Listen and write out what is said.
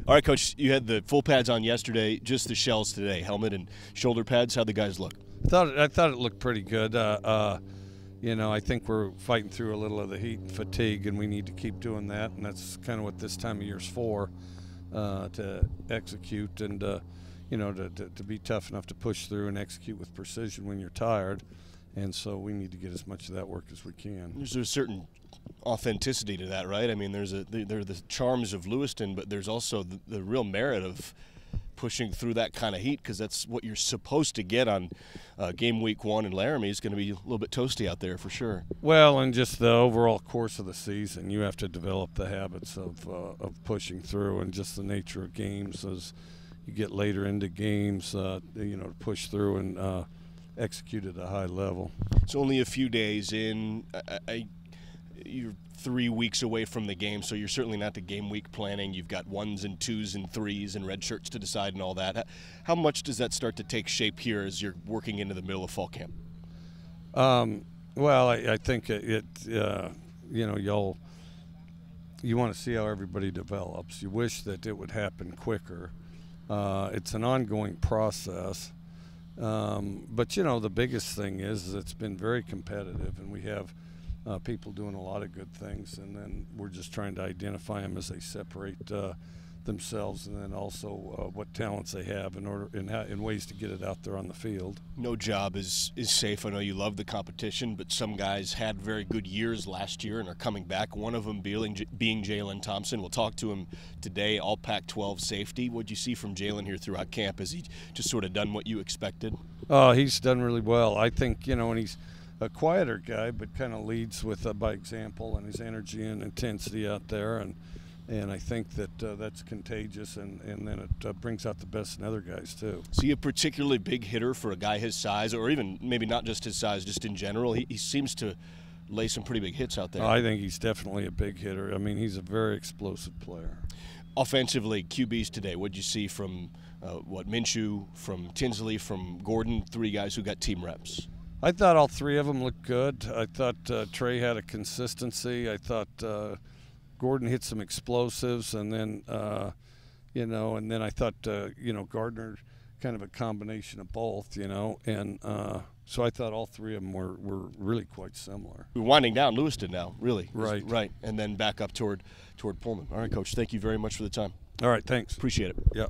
All right, Coach, you had the full pads on yesterday, just the shells today, helmet and shoulder pads. How'd the guys look? I thought it looked pretty good. I think we're fighting through a little of the heat and fatigue, and we need to keep doing that, and that's kind of what this time of year's for, to execute and, to be tough enough to push through and execute with precision when you're tired. And so we need to get as much of that work as we can. There's a certain authenticity to that, right? I mean, there are the charms of Lewiston, but there's also the real merit of pushing through that kind of heat, because that's what you're supposed to get on game week 1 in Laramie. Is going to be a little bit toasty out there for sure. Well, and just the overall course of the season, you have to develop the habits of pushing through, and just the nature of games as you get later into games, to push through and execute at a high level. It's only a few days in. You're 3 weeks away from the game, so you're certainly not the game week planning. You've got 1s and 2s and 3s and red shirts to decide and all that. How much does that start to take shape here as you're working into the middle of fall camp? Well, I think you want to see how everybody develops. You wish that it would happen quicker. It's an ongoing process. But the biggest thing is it's been very competitive, and we have people doing a lot of good things, and then we're just trying to identify them as they separate themselves, and then also what talents they have in ways to get it out there on the field. No job is safe. I know you love the competition, but some guys had very good years last year and are coming back. One of them being Jalen Thompson. We'll talk to him today, all Pac-12 safety. What'd you see from Jalen here throughout camp? Has he just sort of done what you expected? Oh, he's done really well. I think, and he's a quieter guy, but kind of leads with by example, and his energy and intensity out there, and I think that that's contagious, and then it brings out the best in other guys too. Is he a particularly big hitter for a guy his size, or even maybe not just his size, just in general? He seems to lay some pretty big hits out there. I think he's definitely a big hitter. I mean, he's a very explosive player. Offensively, QBs today, what'd you see from Minshew, from Tinsley, from Gordon, 3 guys who got team reps? I thought all 3 of them looked good. I thought Trey had a consistency. I thought Gordon hit some explosives, and then and then I thought Gardner, kind of a combination of both, and so I thought all 3 of them were really quite similar. We're winding down Lewiston now, really. Right, and then back up toward Pullman. All right, Coach, thank you very much for the time. All right, thanks. Appreciate it. Yeah.